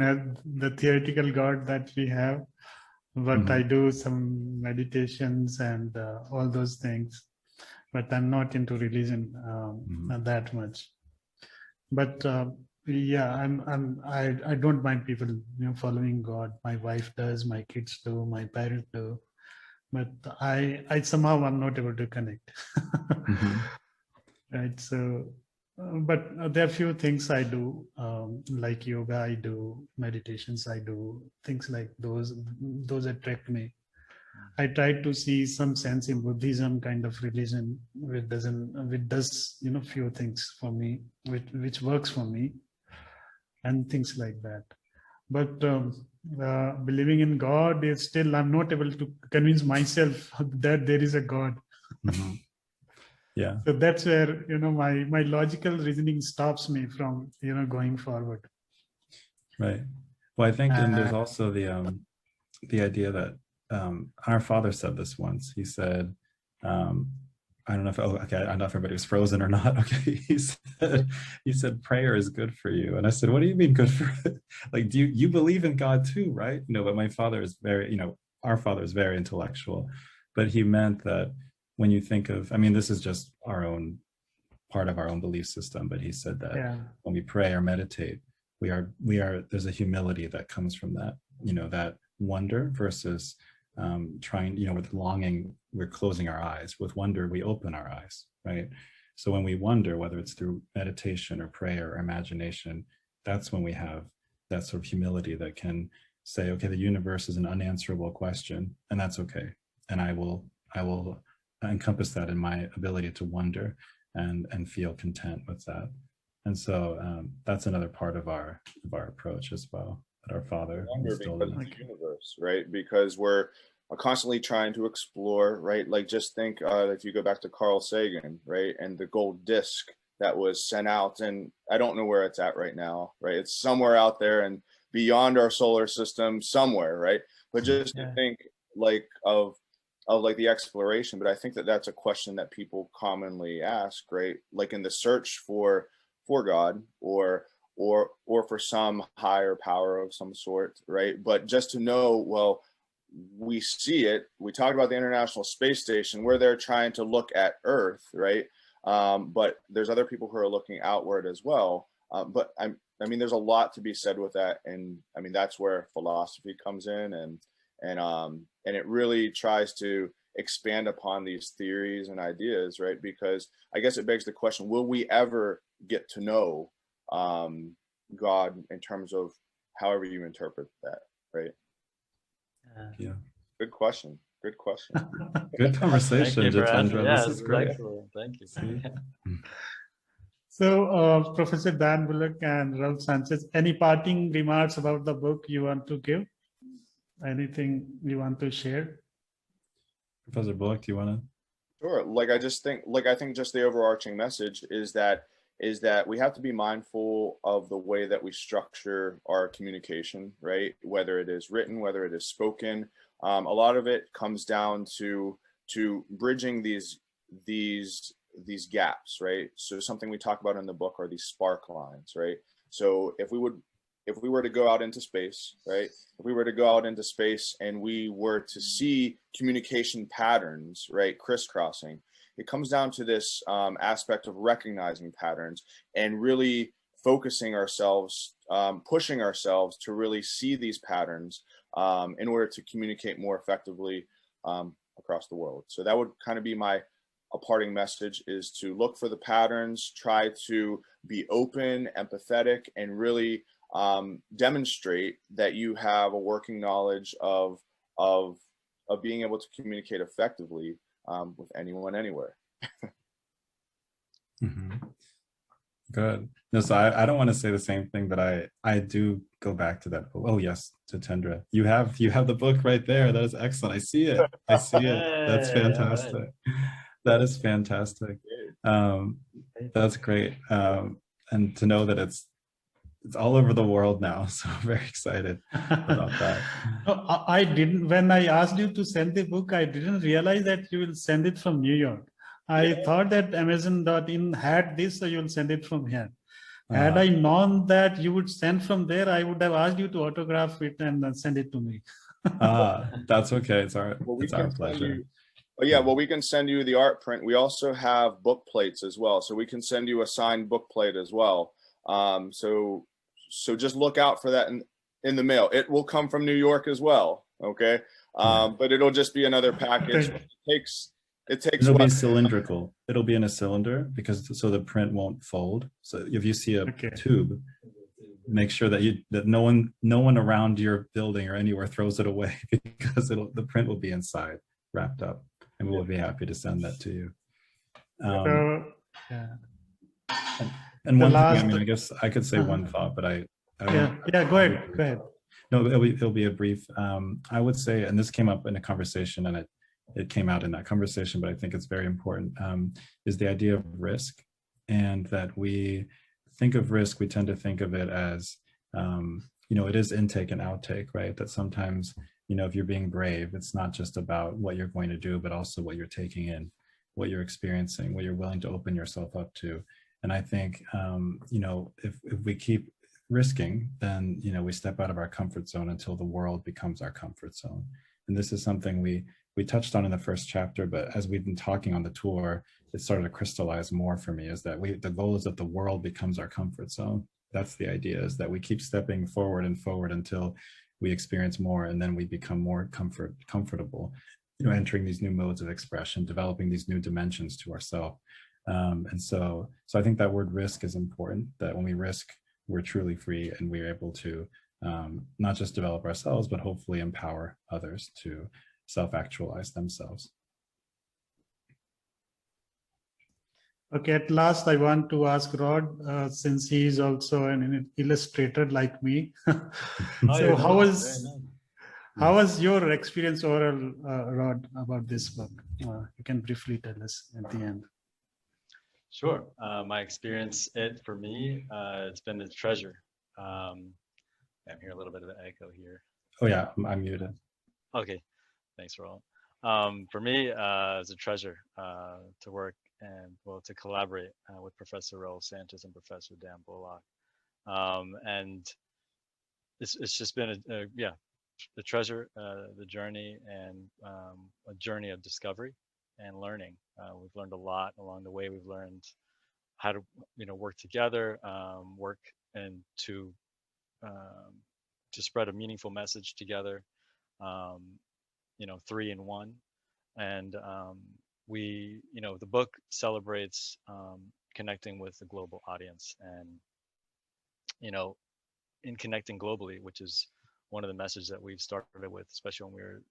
the theoretical God that we have, but I do some meditations and all those things, but I'm not into religion that much. But yeah, I don't mind people following God. My wife does, my kids do, my parents do, but I somehow I'm not able to connect. Right, so But there are few things I do, like yoga, I do meditations, I do things like those. Those attract me. I try to see some sense in Buddhism kind of religion, which does few things for me, which works for me, and things like that. But believing in God is still, I'm not able to convince myself that there is a God. Mhm. Yeah. So that's where my logical reasoning stops me from going forward. Right. Well, I think, and there's also the idea that our father said this once. He said, I don't know if okay, I don't know if everybody was frozen or not. Okay, he said prayer is good for you, and I said, what do you mean good for? Like, do you believe in God too, right? But my father is very, our father is very intellectual, but he meant that when you think of, I mean, this is just our own part of our own belief system, but he said that when we pray or meditate, we are there's a humility that comes from that, that wonder versus trying, with longing, we're closing our eyes. With wonder, we open our eyes, right? So when we wonder, whether it's through meditation or prayer or imagination, that's when we have that sort of humility that can say, okay, the universe is an unanswerable question, and that's okay. And I will encompass that in my ability to wonder and feel content with that. And so that's another part of our approach as well, that our father instilled in us. Because of the universe, right? Because we're constantly trying to explore, right? Like, just think if you go back to Carl Sagan, right, and the gold disc that was sent out, and I don't know where it's at right now, right? It's somewhere out there and beyond our solar system somewhere, right? But just to think like of like the exploration. But I think that that's a question that people commonly ask, right? Like in the search for God or for some higher power of some sort, right? But just to know, well, we see it. We talked about the International Space Station, where they're trying to look at Earth, right? But there's other people who are looking outward as well. But I mean, there's a lot to be said with that, and I mean that's where philosophy comes in, and it really tries to expand upon these theories and ideas, right? Because I guess it begs the question: will we ever get to know God in terms of however you interpret that, right? Yeah. Good question. Good question. Good conversation, Jitendra. Yeah, this is great. excellent. Thank you. So, Professor Dan Bullock and Raul Sanchez, any parting remarks about the book you want to give? Anything you want to share? Professor Bullock, do you want to? Sure. I think just the overarching message is that we have to be mindful of the way that we structure our communication, right? Whether it is written, whether it is spoken. A lot of it comes down to bridging these gaps, right? So something we talk about in the book are these spark lines, right? So if we were to go out into space, right? If we were to go out into space and we were to see communication patterns, right, crisscrossing, it comes down to this aspect of recognizing patterns and really focusing ourselves, pushing ourselves to really see these patterns in order to communicate more effectively across the world. So that would kind of be a parting message, is to look for the patterns, try to be open, empathetic, and really demonstrate that you have a working knowledge of being able to communicate effectively with anyone, anywhere. Mm-hmm. Good. No, so I don't want to say the same thing, but I do go back to that book. Oh yes, Jitendra, you have the book right there. That is excellent. I see it. That's fantastic. Right. That is fantastic. That's great. And to know that it's all over the world now, so I'm very excited about that. No, I didn't. When I asked you to send the book, I didn't realize that you will send it from New York. I thought that Amazon.in had this, so you'll send it from here. Had I known that you would send from there, I would have asked you to autograph it and send it to me. That's okay. It's our pleasure. Well, we can send you the art print. We also have book plates as well, so we can send you a signed book plate as well. So just look out for that in the mail. It will come from New York as well, okay? But it'll just be another package. it takes It'll be what? cylindrical. It'll be in a cylinder because so the print won't fold. So if you see a Okay. tube, make sure that no one around your building or anywhere throws it away because the print will be inside wrapped up, and we'll be happy to send that to you. So, yeah. And The one thing, I last- mean, I guess I could say one thought, but I won't. Yeah, go ahead. Go ahead. No, it'll be a brief. I would say, and this came up in a conversation, and it came out in that conversation, but I think it's very important, is the idea of risk, and that we think of risk, we tend to think of it as, it is intake and outtake, right? That sometimes, if you're being brave, it's not just about what you're going to do, but also what you're taking in, what you're experiencing, what you're willing to open yourself up to. And I think, if we keep risking, then, we step out of our comfort zone until the world becomes our comfort zone. And this is something we touched on in the first chapter, but as we've been talking on the tour, it started to crystallize more for me, is that the goal is that the world becomes our comfort zone. That's the idea, is that we keep stepping forward and forward until we experience more, and then we become more comfortable, entering these new modes of expression, developing these new dimensions to ourselves. And so I think that word risk is important, that when we risk, we're truly free, and we're able to not just develop ourselves, but hopefully empower others to self-actualize themselves. Okay, at last, I want to ask Rod, since he is also an illustrator like me. So how was your experience overall, Rod, about this book? You can briefly tell us at the end. Sure. My experience, for me, it's been a treasure. I'm hearing a little bit of an echo here. Oh yeah, I'm muted. Okay, thanks, Raul. For me, it's a treasure to work and to collaborate with Professor Raul Sanchez and Professor Dan Bullock. And it's just been the treasure, the journey, and a journey of discovery and learning. We've learned a lot along the way. We've learned how to work together, work and to spread a meaningful message together. 3 in 1, and the book celebrates connecting with the global audience, and in connecting globally, which is one of the messages that we've started with, especially when we were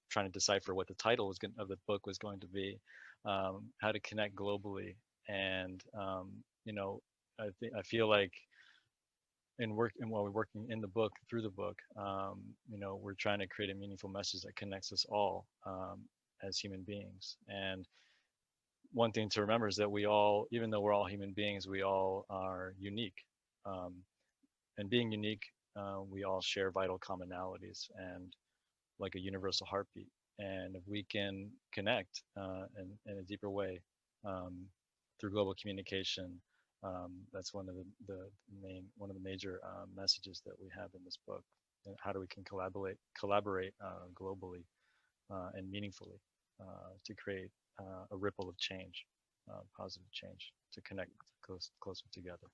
trying to decipher what the title of the book was going to be, how to connect globally. And I feel like while we're working in the book, through the book, we're trying to create a meaningful message that connects us all as human beings. And one thing to remember is that we all, even though we're all human beings, we all are unique. And being unique, we all share vital commonalities and like a universal heartbeat. And if we can connect in a deeper way through global communication, that's one of the major messages that we have in this book. And how we can collaborate globally and meaningfully to create a ripple of change, positive change, to connect closer together.